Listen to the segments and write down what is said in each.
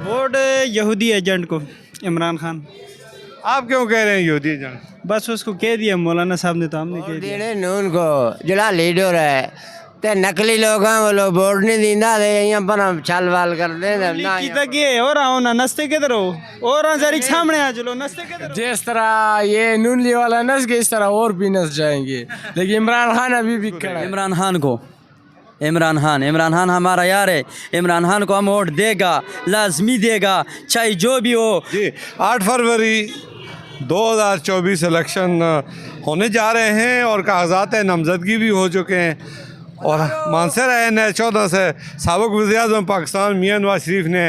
Vote यहूदी agent को, इमरान खान। आप क्यों कह रहे हैं यहूदी एजेंट? बस उसको कह दिया मौलाना साहब ने, तो हमने कह दिया। ਜਿਹੜੇ ਨੂਨ ਕੋ ਜਿਹੜਾ ਲੀਡਰ ਹੈ ਤੇ ਨਕਲੀ ਲੋਕਾਂ ਵੱਲੋਂ ਵੋਟ ਨਹੀਂ ਦਿੰਦਾ ਤੇ ਇਹਾਂ ਪਰ ਛਲਵਾਲ ਕਰਦੇ ਨੇ ਨਾ कीता के हो रहा हो ना, नस्ते किधर हो? और जरी सामने आ चलो, नस्ते किधर हो? जिस तरह ये नूनली वाला नस गए इस तरह और भी नस जाएंगे, लेकिन इमरान खान अभी भी खड़ा है। इमरान खान को, इमरान खान हमारा यार है। इमरान खान को हम वोट देगा, लाजमी देगा, चाहे जो भी हो। जी 8 फरवरी 2024 इलेक्शन होने जा रहे हैं और कागजात नामजदगी भी हो चुके हैं और मानसर है 14 से साबिक़ वज़ीर-ए-आज़म पाकिस्तान मियां नवाज शरीफ ने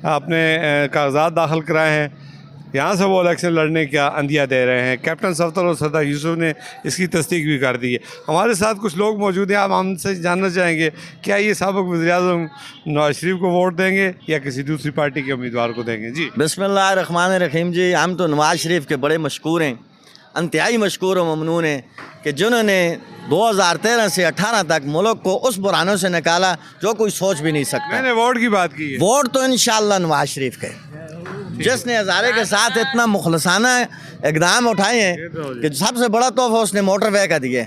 अपने कागजात दाखिल कराए हैं। यहाँ से वो इलेक्शन लड़ने का अंदिया दे रहे हैं। कैप्टन सफ्तर और सरदार यूसुफ ने इसकी तस्दीक भी कर दी है। हमारे साथ कुछ लोग मौजूद हैं, आप हमसे जानना चाहेंगे क्या ये साबिक़ वज़ीर-ए-आज़म नवाज शरीफ को वोट देंगे या किसी दूसरी पार्टी के उम्मीदवार को देंगे? जी बिस्मिल्लाहिर्रहमानिर्रहीम जी, हम तो नवाज शरीफ के बड़े मशकूर हैं, इंतहाई मशकूर और ममनून हैं कि जिन्होंने 2013 से 18 तक मुल्क को उस बुरानों से निकाला जो कोई सोच भी नहीं सकता। मैंने वोट की बात की है। वोट तो इंशाल्लाह नवाज शरीफ के, जिसने हज़ारे के साथ इतना मुखलसाना इकदाम उठाए हैं कि सबसे बड़ा तोहफा उसने मोटरवे का दिया है।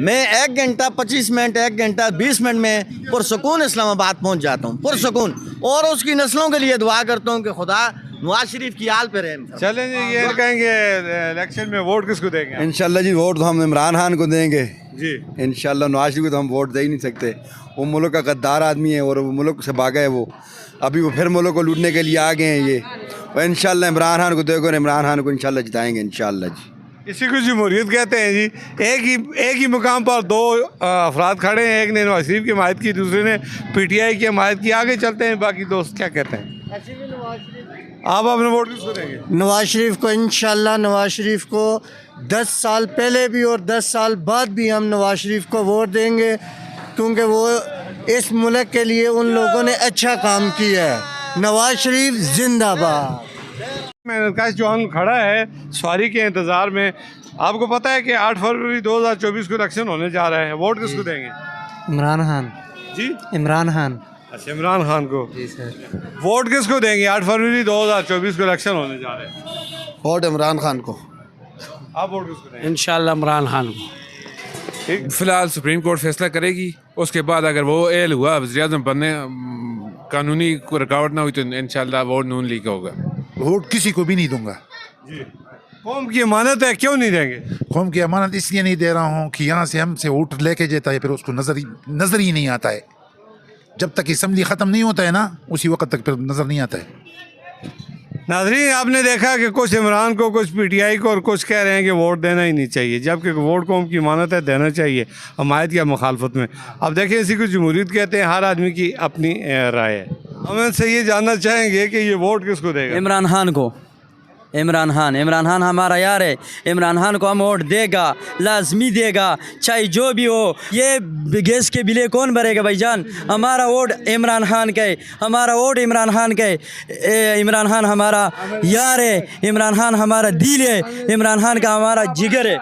मैं 1 घंटा 25 मिनट 1 घंटा 20 मिनट में पुरसकून इस्लामाबाद पहुंच जाता हूं, पुरसकून, और उसकी नस्लों के लिए दुआ करता हूं कि खुदा नवाज शरीफ की हाल पे रहे। चलें जी, ये कहेंगे इलेक्शन में वोट किसको देंगे? इंशाल्लाह जी वोट तो हम इमरान खान को देंगे जी। इंशाल्लाह। नवाज शरीफ को तो हम वोट दे ही नहीं सकते, वो मुल्क का गद्दार आदमी है और वो मुल्क से भागा है। वो अभी वो फिर मुल्क को लूटने के लिए आ गए हैं ये। और इंशाल्लाह इमरान खान को देखो, इमरान खान को इंशाल्लाह जिताएंगे इंशाल्लाह जी। इसी को जमहूरियत कहते हैं जी। एक ही मुकाम पर दो अफराद खड़े हैं, एक ने नवाज शरीफ की हमायत की, दूसरे ने PTI की हमायत की। आगे चलते हैं, बाकी दोस्त क्या कहते हैं। आप अपने वोट किसको देंगे? नवाज शरीफ को इंशाल्लाह। नवाज शरीफ को 10 साल पहले भी और 10 साल बाद भी हम नवाज शरीफ को वोट देंगे, क्योंकि वो इस मुल्क के लिए उन लोगों ने अच्छा काम किया है। नवाज शरीफ जिंदाबाद। मेहनतकश जवान खड़ा है सवारी के इंतज़ार में। आपको पता है कि 8 फरवरी 2024 को इलेक्शन होने जा रहे हैं, वोट किसको देंगे? इमरान खान जी, इमरान खान। अच्छा, इमरान खान को। जी सर। वोट किसको देंगे? 8 फरवरी 2024 को इलेक्शन होने जा रहे हैं। वोट इमरान खान को। आप वोट किसको देंगे? इंशाल्लाह इमरान खान को। फिलहाल सुप्रीम कोर्ट फैसला करेगी, उसके बाद अगर वो एल हुआ वज़ीर-ए-आज़म बनने, कानूनी कोई रुकावट ना हुई तो इंशाल्लाह वोट नून लीग का होगा। वोट किसी को भी नहीं दूंगा जी। कौम की अमानत है, क्यों नहीं देंगे? कौम की अमानत इसलिए नहीं दे रहा हूँ कि यहाँ से हमसे वोट लेके जाता है, फिर उसको नज़र ही नहीं आता है। जब तक असम्बली ख़त्म नहीं होता है ना, उसी वक्त तक फिर नज़र नहीं आता है। नाज़रीन, आपने देखा कि कुछ इमरान को, कुछ PTI को और कुछ कह रहे हैं कि वोट देना ही नहीं चाहिए, जबकि वोट कौम की अमानत है, देना चाहिए हमायत या मुखालफत में। अब देखें, इसी को जमहूरियत कहते हैं, हर आदमी की अपनी राय है। हम इनसे ये जानना चाहेंगे कि ये वोट किसको देगा? इमरान खान को, इमरान खान हमारा यार है। इमरान खान को हम वोट देगा, लाजमी देगा, चाहे जो भी हो। ये गैस के बिले कौन भरेगा भाईजान? हमारा वोट इमरान खान का है, हमारा वोट इमरान खान का है। इमरान खान हमारा यार है, इमरान खान हमारा दिल है, इमरान खान का हमारा जिगर है।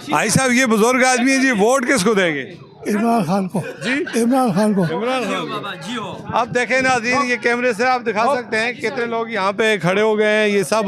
भाई साहब, ये बुजुर्ग आदमी है जी, वोट किसको देंगे? इमरान खान को जी। इमरान खान को। इमरान खान। आप देखें नाज़रीन, ये कैमरे से आप दिखा सकते हैं कितने लोग यहाँ पे खड़े हो गए हैं। ये सब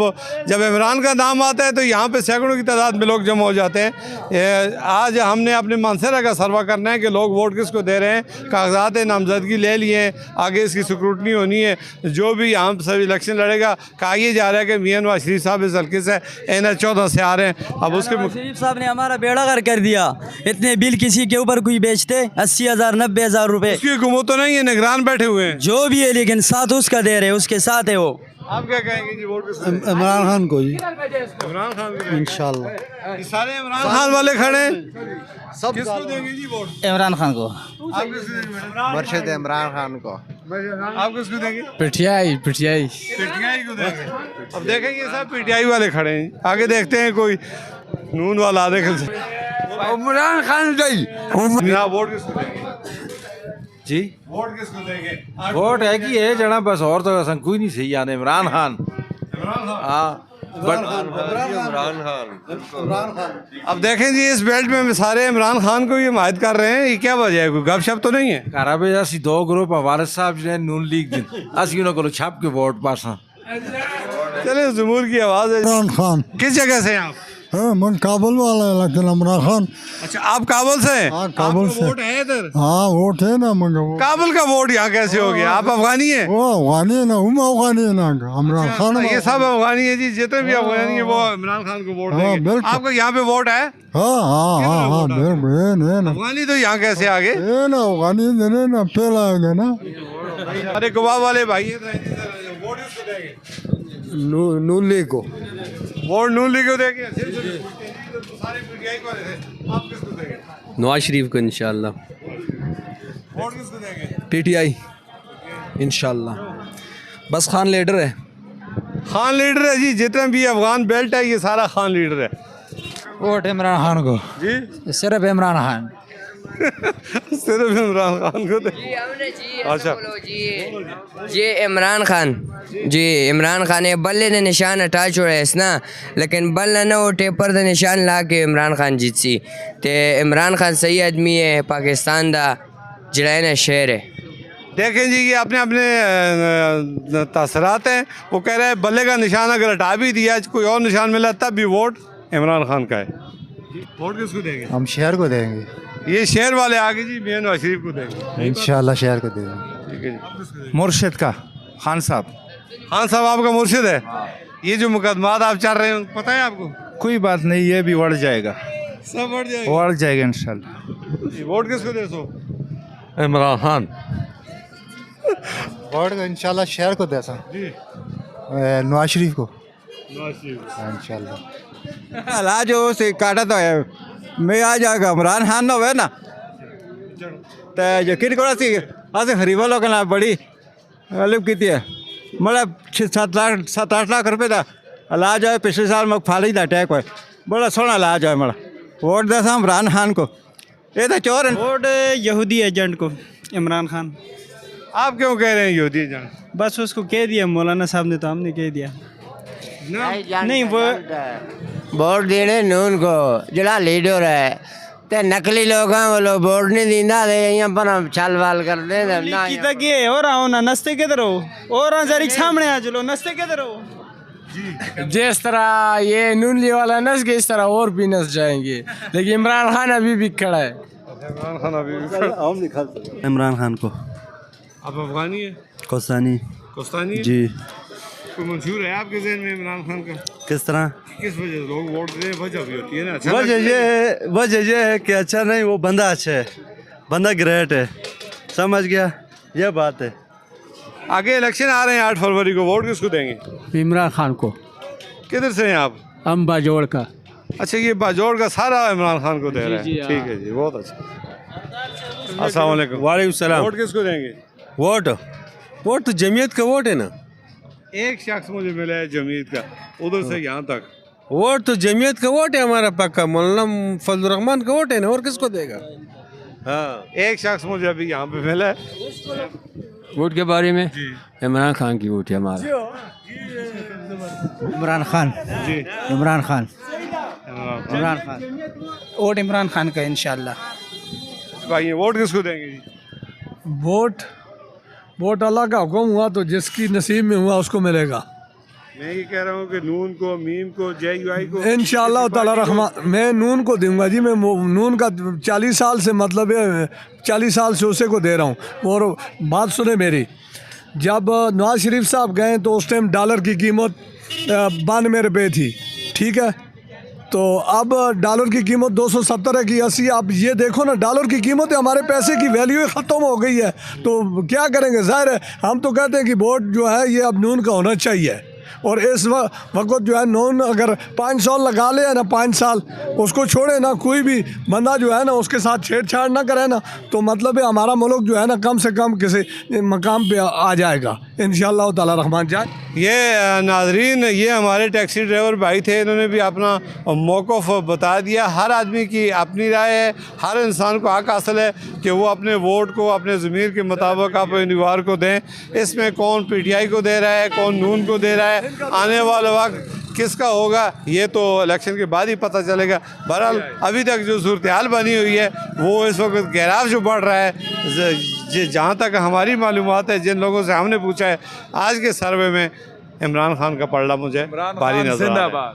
जब इमरान का नाम आता है तो यहाँ पे सैकड़ों की तादाद में लोग जमा हो जाते हैं। आज हमने अपने मानसरा का सर्वा करना है कि लोग वोट किसको दे रहे हैं। कागजात नामजदगी ले लिए हैं, आगे इसकी स्क्रूटनी होनी है। जो भी यहाँ सब इलेक्शन लड़ेगा, कहा यह जा रहा है कि मियां नवाज शरीफ साहब इस हल्के से NH-14 से आ रहे हैं। अब उसके शरीफ साहब ने हमारा बेड़ा गर्क कर दिया। इतने बिल किसी के ऊपर कोई बेचते 80,000 90,000 रुपए। उसकी हुकूमत तो नहीं है, निगरान बैठे हुए हैं। जो भी है, लेकिन साथ उसका दे रहे, उसके साथ है वो। आप क्या कहेंगे जी? वोट किसको? इमरान खान को जी इमरान खान को इंशाल्लाह। ये सारे इमरान खान वाले खड़े हैं, सब किसको देंगे जी वोट? इमरान खान को। आप किसको देंगे मैडम? मर्शद इमरान खान को। आप किसको देंगे? PTI PTI को देंगे। अब देखें, ये सब PTI वाले खड़े हैं। आगे देखते हैं कोई नून वाला देखें। इमरान खान वोट किसको देंगे जी? वोट किसको देंगे? वोट है कि है जना, बस और तो कोई नहीं सही आने। इमरान खान। इमरान खान। हाँ, अब देखें जी, इस बेल्ट में सारे इमरान खान को ही हिमायत कर रहे हैं, ये क्या वजह है? कोई गपशप तो नहीं है? कराबे असी दो ग्रुप वारिस साहब ने नून लीग दिन असी उन्होंने को छाप के वोट पास हाँ। चले, जमूर की आवाज़ है। इमरान खान। किस जगह से हैं आप? हाँ, मैं काबुल वाला है, लेकिन इमरान खान। अच्छा, आप काबुल से हैं? हाँ, काबुल आपका से। वोट है इधर? हाँ, वोट है ना मगर वो काबुल का वोट यहाँ कैसे हो गया? आप अफगानी हैं? वो अफगानी है ना, अफगानी है ना, इमरान खान। ये सब अफगानी है जी, जितने भी अफगानी है वो इमरान खान को वोट हाँ, देंगे। बिल्कुल। आपका यहाँ पे वोट है? हाँ हाँ हाँ हाँ, बिल्कुल ना। अफगानी तो यहाँ कैसे आ गए? ये ना अफगानी देने ना पहला आएगा ना। अरे कबाब वाले भाई हैं, वोट किसको देंगे? नून लीग को। वोट नून लीग को देंगे? सारे पीटीआई को देंगे। आप किसको देंगे? नवाज शरीफ को इंशाल्लाह। वोट किसको देंगे? पीटीआई इंशाल्लाह। बस खान लीडर है। खान लीडर है जी, जितने भी अफगान बेल्ट है ये सारा खान लीडर है। वोट इमरान खान को जी, सिर्फ इमरान खान। सिर्फ इमरान खान को दे। अच्छा, जी इमरान खान, जी इमरान खान ये बल्ले ने निशान हटा छोड़ा है ना, लेकिन बल्ला ना वो टेपर का निशान ला के इमरान खान जीत सी। ते इमरान खान सही आदमी है, पाकिस्तान दा जड़ा ना शहर है। देखें जी, ये अपने अपने तसरात हैं। वो कह रहे हैं बल्ले का निशान अगर हटा भी दिया, कोई और निशान मिला तब भी वोट इमरान खान का है। वोट किसको देंगे? हम शहर को देंगे ये शहर वाले आगे जी, मियां नवाज शरीफ को देंगे इंशाल्लाह, शहर को देंगे। ठीक है जी। मुर्शिद का खान साहब। खान साहब आपका मुर्शिद है? ये जो मुकदमात आप चल रहे हैं पता है आपको? कोई बात नहीं, ये भी बढ़ जाएगा, सब बढ़ जाएगा। बढ़ जाएगा इंशाल्लाह। वोट किसको दे सो? इमरान खान। वोट को इंशाल्लाह शहर को दे जी, नवाज शरीफ को नवाज शरीफ। इंशाल्लाह। इलाज हो से काटा तो है, मैं आ जाएगा इमरान खान ना हुए ना तो यकीन करो सी अस गरीबा लोग ना बड़ी हेल्प की है। मतलब 7-8 लाख रुपए का इलाज है। पिछले साल मैं फाली का अटैक हुआ, बड़ा सोहना इलाज है। मेरा वोट दे इमरान खान को, ये तो चोर है। वोट यहूदी एजेंट को, इमरान खान। आप क्यों कह रहे हैं यहूदी जान? बस उसको कह दिया मौलाना साहब ने, तो हमने कह दिया। नहीं, वो वोट देने नून को जड़ा लीडर है, ते नकली लोग हैं, वो लोग वोट नहीं दींदा, यहाँ पर छल वाल कर दे ना। की तक ये हो रहा हो ना, नस्ते किधर हो? और जरी सामने आ चलो, नस्ते किधर हो? जिस तरह ये नून ली वाला नस गए, इस तरह और भी नस जाएंगे, लेकिन इमरान खान अभी भी खड़ा है। इमरान खान अभी इमरान खान को। आप अफगानी है? कोस्तानी। कोस्तानी है? जी। कोई मंशूर है आपके जहन में इमरान खान का? किस तरह? किस वजह से लोग वोट दें? वजह भी होती है ना। वजह ये है कि अच्छा नहीं, वो बंदा अच्छा है, बंदा ग्रेट है, समझ गया, ये बात है। आगे इलेक्शन आ रहे हैं 8 फरवरी को, वोट किसको देंगे? इमरान खान को। किधर से हैं आप? हम बाजोड़ का। अच्छा, ये बाजोड़ का सारा इमरान खान को दे रहा है। ठीक है जी, बहुत अच्छा। अस्सलाम वालेकुम। वालेकुम सलाम। वोट किसको देंगे? वोट तो जमीयत का वोट है ना। एक शख्स मुझे मिला है जमीयत का, उधर से यहाँ तक। वोट तो जमीयत का वोट है हमारा पक्का, मौलाना फजल रहमान का वोट है ना, और किसको देगा? हाँ, एक शख्स मुझे अभी यहाँ पे मिला है। वोट के बारे में इमरान खान की वोट है हमारा। इमरान खान जी, इमरान खान इमरान खान। वोट इमरान खान का इंशाल्लाह। भाई वोट किसको देंगे जी? वोट अल्लाह का हुक्म हुआ तो जिसकी नसीब में हुआ उसको मिलेगा। मैं ये कह रहा हूँ कि नून को, मीम को, JUI को इंशाअल्लाह ताला रहमान मैं नून को दूंगा जी। मैं नून का 40 साल से मतलब है, 40 साल से उसे को दे रहा हूँ। और बात सुने मेरी, जब नवाज शरीफ साहब गए तो उस टाइम डॉलर की कीमत 92 रुपये थी, ठीक है। तो अब डॉलर की कीमत 270 है कि 80। आप ये देखो ना, डॉलर की कीमत है, हमारे पैसे की वैल्यू ख़त्म हो गई है। तो क्या करेंगे? ज़ाहिर है हम तो कहते हैं कि वोट जो है ये अब नून का होना चाहिए। और इस वक्त जो है नून अगर 5 साल लगा ले ना, 5 साल उसको छोड़े ना, कोई भी बंदा जो है ना उसके साथ छेड़छाड़ ना करे ना, तो मतलब है हमारा मुल्क जो है ना कम से कम किसी मकाम पे आ जाएगा इंशाअल्लाह ताला रहमान जाए। ये नाजरीन, ये हमारे टैक्सी ड्राइवर भाई थे, इन्होंने भी अपना मौक़िफ़ बता दिया। हर आदमी की अपनी राय है, हर इंसान को हक हासिल है कि वो अपने वोट को अपने ज़मीर के मुताबिक अपने उम्मीदवार को दें। इसमें कौन PTI को दे रहा है, कौन नून को दे रहा है, आने वाला वक्त किसका होगा ये तो इलेक्शन के बाद ही पता चलेगा। बहरहाल अभी तक जो सूरत हाल बनी हुई है वो इस वक्त गैराव जो बढ़ रहा है, जहाँ तक हमारी मालूमात है, जिन लोगों से हमने पूछा है, आज के सर्वे में इमरान खान का पलड़ा मुझे भारी नजर आ रहा है।